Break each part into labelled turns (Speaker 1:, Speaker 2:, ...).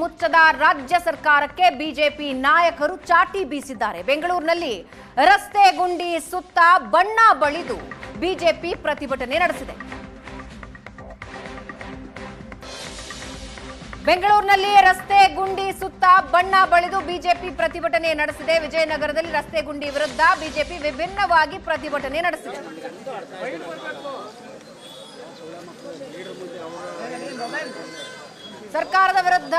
Speaker 1: ಮುಚ್ಚದ ರಾಜ್ಯ ಸರ್ಕಾರಕ್ಕೆ ಬಿಜೆಪಿ ನಾಯಕರು ಚಾಟಿ ಬೀಸಿದ್ದಾರೆ. ಬೆಂಗಳೂರಿನಲ್ಲಿ ರಸ್ತೆ ಗುಂಡಿ ಸುತ್ತ ಬಣ್ಣ ಬಳಿದು ಬಿಜೆಪಿ ಪ್ರತಿಭಟನೆ ನಡೆಸಿದೆ. ಬೆಂಗಳೂರಿನಲ್ಲಿ ರಸ್ತೆ ಗುಂಡಿ ಸುತ್ತ ಬಣ್ಣ ಬಳಿದು ಬಿಜೆಪಿ ಪ್ರತಿಭಟನೆ ನಡೆಸಿದೆ. ವಿಜಯನಗರದಲ್ಲಿ ರಸ್ತೆ ಗುಂಡಿ ವಿರುದ್ಧ ಬಿಜೆಪಿ ವಿಭಿನ್ನವಾಗಿ ಪ್ರತಿಭಟನೆ ನಡೆಸಿದೆ. ಸರ್ಕಾರದ ವಿರುದ್ಧ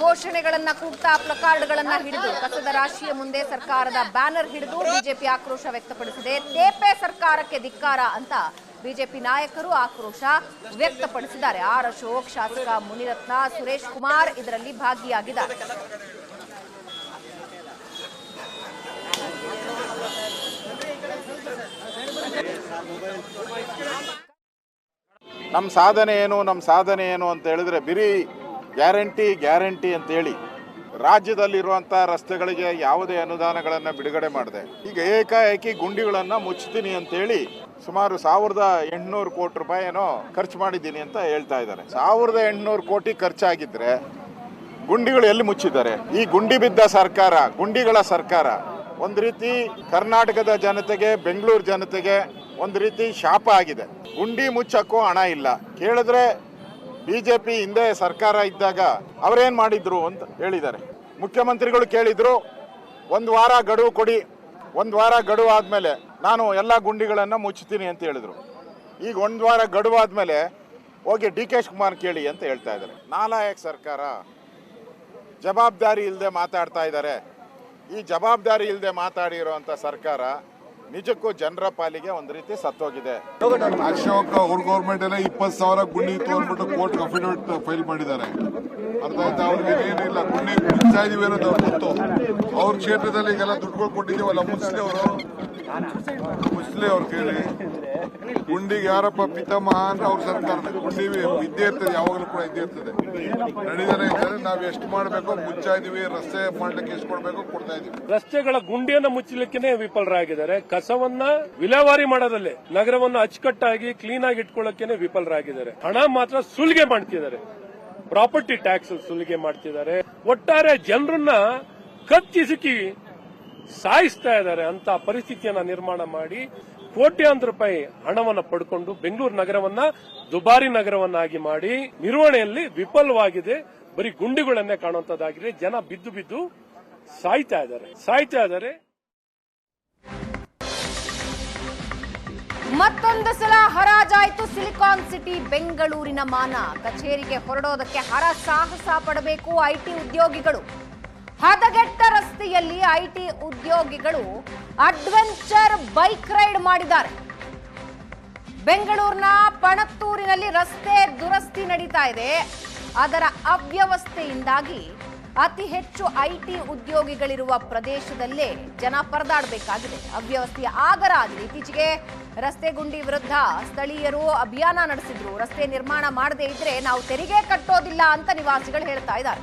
Speaker 1: ಘೋಷಣೆಗಳನ್ನ ಕೂಗ್ತಾ ಪ್ಲಕಾರ್ಡ್ಗಳನ್ನ ಹಿಡಿದು ಕಸದ ರಾಶಿಯ ಮುಂದೆ ಸರ್ಕಾರದ ಬ್ಯಾನರ್ ಹಿಡಿದು ಬಿಜೆಪಿ ಆಕ್ರೋಶ ವ್ಯಕ್ತಪಡಿಸಿದೆ. ತೇಪೆ ಸರ್ಕಾರಕ್ಕೆ ಧಿಕ್ಕಾರ ಅಂತ ಬಿಜೆಪಿ ನಾಯಕರು ಆಕ್ರೋಶ ವ್ಯಕ್ತಪಡಿಸಿದ್ದಾರೆ. ಆರ್ ಅಶೋಕ್, ಶಾಸಕ ಮುನಿರತ್ನ, ಸುರೇಶ್ ಕುಮಾರ್ ಇದರಲ್ಲಿ ಭಾಗಿಯಾಗಿದ್ದಾರೆ.
Speaker 2: ನಮ್ಮ ಸಾಧನೆ ಏನು ಅಂತ ಹೇಳಿದ್ರೆ ಬಿರಿ ಗ್ಯಾರಂಟಿ ಅಂತ ಹೇಳಿ ರಾಜ್ಯದಲ್ಲಿರುವಂಥ ರಸ್ತೆಗಳಿಗೆ ಯಾವುದೇ ಅನುದಾನಗಳನ್ನು ಬಿಡುಗಡೆ ಮಾಡಿದೆ. ಈಗ ಏಕಾಏಕಿ ಗುಂಡಿಗಳನ್ನು ಮುಚ್ತೀನಿ ಅಂತೇಳಿ ಸುಮಾರು 1800 ಕೋಟಿ ರೂಪಾಯಿನೋ ಖರ್ಚು ಮಾಡಿದ್ದೀನಿ ಅಂತ ಹೇಳ್ತಾ ಇದ್ದಾರೆ. 1800 ಕೋಟಿ ಖರ್ಚಾಗಿದ್ರೆ ಗುಂಡಿಗಳು ಎಲ್ಲಿ ಮುಚ್ಚಿದ್ದಾರೆ? ಈ ಗುಂಡಿ ಬಿದ್ದ ಸರ್ಕಾರ, ಗುಂಡಿಗಳ ಸರ್ಕಾರ ಒಂದು ರೀತಿ ಕರ್ನಾಟಕದ ಜನತೆಗೆ, ಬೆಂಗಳೂರು ಜನತೆಗೆ ಒಂದು ರೀತಿ ಶಾಪ ಆಗಿದೆ. ಗುಂಡಿ ಮುಚ್ಚಕ್ಕೂ ಹಣ ಇಲ್ಲ. ಕೇಳಿದ್ರೆ ಬಿಜೆಪಿ ಹಿಂದೆ ಸರ್ಕಾರ ಇದ್ದಾಗ ಅವರೇನು ಮಾಡಿದ್ರು ಅಂತ ಹೇಳಿದ್ದಾರೆ. ಮುಖ್ಯಮಂತ್ರಿಗಳು ಕೇಳಿದ್ರು, 1 ವಾರ ಗಡುವು ಕೊಡಿ, 1 ವಾರ ಗಡುವು ಆದಮೇಲೆ ನಾನು ಎಲ್ಲ ಗುಂಡಿಗಳನ್ನು ಮುಚ್ಚುತ್ತೀನಿ ಅಂತ ಹೇಳಿದ್ರು. ಈಗ 1 ವಾರ ಗಡುವು ಆದಮೇಲೆ ಹೋಗಿ ಡಿ ಕೆ ಶಿವಕುಮಾರ್ ಕೇಳಿ ಅಂತ ಹೇಳ್ತಾ ಇದ್ದಾರೆ. ನಾಲಾಯಕ್ ಸರ್ಕಾರ, ಜವಾಬ್ದಾರಿ ಇಲ್ಲದೆ ಮಾತಾಡ್ತಾ ಇದ್ದಾರೆ. ಈ ಜವಾಬ್ದಾರಿ ಇಲ್ಲದೆ ಮಾತಾಡಿರುವಂಥ ಸರ್ಕಾರ ನಿಜಕ್ಕೂ ಜನರ ಪಾಲಿಗೆ ಒಂದು ರೀತಿ ಸತ್ತೋಗಿದೆ.
Speaker 3: ಅಶೋಕ್ ಅವ್ರ ಗೌರ್ಮೆಂಟ್ ಎಲ್ಲ 20,000 ಗುಂಡಿ ತಗೊಂಡ್ಬಿಟ್ಟು ಕೋರ್ಟ್ ಅಫಿಡವಿಟ್ ಫೈಲ್ ಮಾಡಿದ್ದಾರೆ. ಅರ್ಥ ಆಯ್ತಾ? ಅವ್ರಿಗೆ ಏನಿಲ್ಲ, ಗುಂಡಿ ಮುಚ್ಚಾ ಇದೀವಿ ಅನ್ನೋದು ಅವ್ರು ಗೊತ್ತು. ಅವ್ರ ಕ್ಷೇತ್ರದಲ್ಲಿ ಈಗೆಲ್ಲ ದುಡ್ಡುಗಳು ಕೊಟ್ಟಿದ್ದೀವಲ್ಲ, ಮುಸ್ಲಿ ಅವ್ರು ಕೇಳಿ. ಗುಂಡಿಗೆ ಯಾರಪ್ಪ ಪಿತಾಮಹ ಅಂದ್ರೆ ಅವ್ರ ಸರ್ಕಾರ. ಗುಂಡಿ ಇದ್ದೇ ಇರ್ತದೆ, ಯಾವಾಗಲೂ ಕೂಡ ಇದ್ದೇ ಇರ್ತದೆ, ನಡೀತಾನೆ ಇರ್ತದೆ. ನಾವ್ ಎಷ್ಟು ಮಾಡಬೇಕು ಮುಚ್ಚಾ ಇದೀವಿ, ರಸ್ತೆ ಮಾಡ್ಲಿಕ್ಕೆ ಎಷ್ಟು ಕೊಡ್ಬೇಕು ಕೊಡ್ತಾ ಇದೀವಿ.
Speaker 4: ರಸ್ತೆಗಳ ಗುಂಡಿಯನ್ನು ಮುಚ್ಚಲಿಕ್ಕೆ ವಿಫಲರಾಗಿದ್ದಾರೆ. ಕಸವನ್ನ ವಿಲೇವಾರಿ ಮಾಡೋದ್ರಲ್ಲಿ ನಗರವನ್ನು ಅಚ್ಚುಕಟ್ಟಾಗಿ ಕ್ಲೀನ್ ಆಗಿ ಇಟ್ಕೊಳ್ಳೋಕೆ ವಿಫಲರಾಗಿದ್ದಾರೆ. ಹಣ ಮಾತ್ರ ಸುಲಿಗೆ ಮಾಡ್ತಿದ್ದಾರೆ. ಪ್ರಾಪರ್ಟಿ ಟ್ಯಾಕ್ಸ್ ಸುಲಿಗೆ ಮಾಡ್ತಿದ್ದಾರೆ. ಒಟ್ಟಾರೆ ಜನರನ್ನ ಕಚ್ಚಿಸುಕಿ ಸಾಯಿಸ್ತಾ ಇದ್ದಾರೆ ಅಂತ ಪರಿಸ್ಥಿತಿಯನ್ನ ನಿರ್ಮಾಣ ಮಾಡಿ ಕೋಟ್ಯಾಂತರ ರೂಪಾಯಿ ಹಣವನ್ನು ಪಡ್ಕೊಂಡು ಬೆಂಗಳೂರು ನಗರವನ್ನ ದುಬಾರಿ ನಗರವನ್ನಾಗಿ ಮಾಡಿ ನಿರ್ವಹಣೆಯಲ್ಲಿ ವಿಫಲವಾಗಿದೆ. ಬರೀ ಗುಂಡಿಗಳನ್ನೇ ಕಾಣುವಂತದ್ದಾಗಿದೆ. ಜನ ಬಿದ್ದು ಸಾಯ್ತಾ ಇದ್ದಾರೆ.
Speaker 1: ಮತ್ತೊಂದು ಸಲ ಹರಾಜಾಯಿತು ಸಿಲಿಕಾನ್ ಸಿಟಿ ಬೆಂಗಳೂರಿನ ಮಾನ. ಕಚೇರಿಗೆ ಹೊರಡೋದಕ್ಕೆ ಹರಸಾಹಸ ಪಡಬೇಕು ಐಟಿ ಉದ್ಯೋಗಿಗಳು. ಹದಗೆಟ್ಟ ರಸ್ತೆಯಲ್ಲಿ ಐಟಿ ಉದ್ಯೋಗಿಗಳು ಅಡ್ವೆಂಚರ್ ಬೈಕ್ ರೈಡ್ ಮಾಡಿದ್ದಾರೆ. ಬೆಂಗಳೂರಿನ ಪಣತ್ತೂರಿನಲ್ಲಿ ರಸ್ತೆ ದುರಸ್ತಿ ನಡೀತಾ ಇದೆ. ಅದರ ಅವ್ಯವಸ್ಥೆಯಿಂದಾಗಿ ಅತಿ ಹೆಚ್ಚು ಐಟಿ ಉದ್ಯೋಗಿಗಳಿರುವ ಪ್ರದೇಶದಲ್ಲೇ ಜನ ಪರದಾಡಬೇಕಾಗಿದೆ. ಅವ್ಯವಸ್ಥೆಯ ಆಗರ ಆಗಿದೆ. ಇತ್ತೀಚೆಗೆ ರಸ್ತೆ ಗುಂಡಿ ವಿರುದ್ಧ ಸ್ಥಳೀಯರು ಅಭಿಯಾನ ನಡೆಸಿದ್ರು. ರಸ್ತೆ ನಿರ್ಮಾಣ ಮಾಡದೇ ಇದ್ರೆ ನಾವು ತೆರಿಗೆ ಕಟ್ಟೋದಿಲ್ಲ ಅಂತ ನಿವಾಸಿಗಳು ಹೇಳ್ತಾ ಇದ್ದಾರೆ.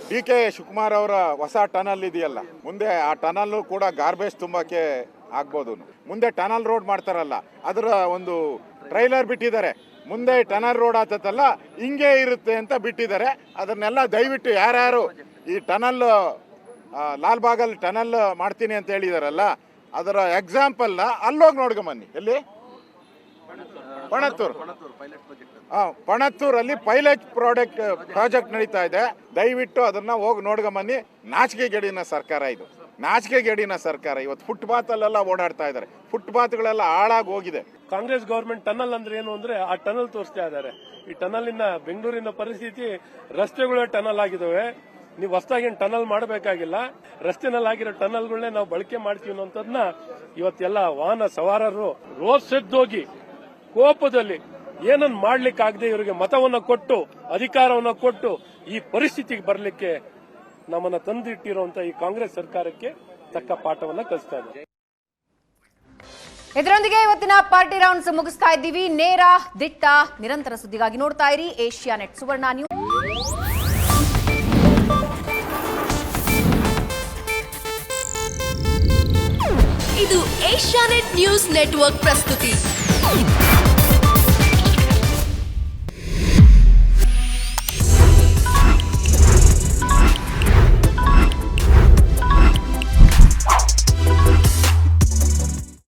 Speaker 2: ಡಿ ಕೆ ಶಿವಕುಮಾರ್ ಅವರ ಹೊಸ ಟನಲ್ ಇದೆಯಲ್ಲ, ಮುಂದೆ ಆ ಟನಲ್ ಕೂಡ ಗಾರ್ಬೇಜ್ ತುಂಬಕ್ಕೆ ಆಗ್ಬೋದು. ಮುಂದೆ ಟನಲ್ ರೋಡ್ ಮಾಡ್ತಾರಲ್ಲ, ಅದರ ಒಂದು ಟ್ರೈಲರ್ ಬಿಟ್ಟಿದ್ದಾರೆ. ಮುಂದೆ ಟನಲ್ ರೋಡ್ ಆತಲ್ಲ ಹಿಂಗೆ ಇರುತ್ತೆ ಅಂತ ಬಿಟ್ಟಿದ್ದಾರೆ. ಅದನ್ನೆಲ್ಲ ದಯವಿಟ್ಟು ಯಾರ್ಯಾರು ಈ ಟನಲ್ ಲಾಲ್ಬಾಗಲ್ಲಿ ಟನಲ್ ಮಾಡ್ತೀನಿ ಅಂತ ಹೇಳಿದಾರಲ್ಲ, ಅದರ ಎಕ್ಸಾಂಪಲ್ನ ಅಲ್ಲೋಗಿ ನೋಡ್ಕೊಂಬನ್ನಿ. ಎಲ್ಲಿ? ಪಣತ್ತೂರಲ್ಲಿ ಪೈಲಟ್ ಪ್ರಾಜೆಕ್ಟ್ ನಡೀತಾ ಇದೆ. ದಯವಿಟ್ಟು ಅದನ್ನ ಹೋಗಿ ನೋಡ್ಕೊಂಬನ್ನಿ. ನಾಚಿಕೆಗೇಡಿನ ಸರ್ಕಾರ ಇದು, ನಾಚಿಕೆಗೇಡಿನ ಸರ್ಕಾರ. ಇವತ್ತು ಫುಟ್ಪಾತ್ ಅಲ್ಲೆಲ್ಲ ಓಡಾಡ್ತಾ ಇದ್ದಾರೆ. ಫುಟ್ಪಾತ್ಗಳೆಲ್ಲ ಹಾಳಾಗಿ ಹೋಗಿದೆ.
Speaker 4: ಕಾಂಗ್ರೆಸ್ ಗವರ್ಮೆಂಟ್ ಟನಲ್ ಅಂದ್ರೆ ಏನು ಅಂದ್ರೆ ಆ ಟನಲ್ ತೋರಿಸ್ತಾ ಇದ್ದಾರೆ. ಈ ಟನಲಿನ ಬೆಂಗಳೂರಿನ ಪರಿಸ್ಥಿತಿ, ರಸ್ತೆಗಳೇ ಟನಲ್ ಆಗಿದಾವೆ. ನೀವು ಹೊಸದಾಗಿ ಟನಲ್ ಮಾಡಬೇಕಾಗಿಲ್ಲ. ರಸ್ತೆನಲ್ಲಾಗಿರೋ ಟನಲ್ಗಳನ್ನೇ ನಾವು ಬಳಕೆ ಮಾಡ್ತೀವಿ ಅನ್ನೋಂಥದ್ದನ್ನ ಇವತ್ತೆಲ್ಲ ವಾಹನ ಸವಾರರು ರೋಸೆದ್ದೋಗಿ ಕೋಪದಲ್ಲಿ ಏನನ್ನ ಮಾಡ್ಲಿಕ್ಕಾಗದೆ ಇವರಿಗೆ ಮತವನ್ನ ಕೊಟ್ಟು ಅಧಿಕಾರವನ್ನ ಕೊಟ್ಟು ಈ ಪರಿಸ್ಥಿತಿಗೆ ಬರಲಿಕ್ಕೆ ನಮ್ಮನ್ನ ತಂದಿಟ್ಟಿರುವಂತಹ ಈ ಕಾಂಗ್ರೆಸ್ ಸರ್ಕಾರಕ್ಕೆ ತಕ್ಕ ಪಾಠವನ್ನ ಕಲಿಸ್ತಾ ಇದೆ.
Speaker 1: ಇದರೊಂದಿಗೆ ಇವತ್ತಿನ ಪಾರ್ಟಿ ರೌಂಡ್ಸ್ ಮುಗಿಸ್ತಾ ಇದ್ದೀವಿ. ನೇರ ದಿಟ್ಟ ನಿರಂತರ ಸುದ್ದಿಗಾಗಿ ನೋಡ್ತಾ ಇರಿ ಏಷ್ಯಾನೆಟ್ ಸುವರ್ಣ ನ್ಯೂಸ್.
Speaker 5: ಇದು ಏಷ್ಯಾನೆಟ್ ನ್ಯೂಸ್ ನೆಟ್ವರ್ಕ್ ಪ್ರಸ್ತುತಿ.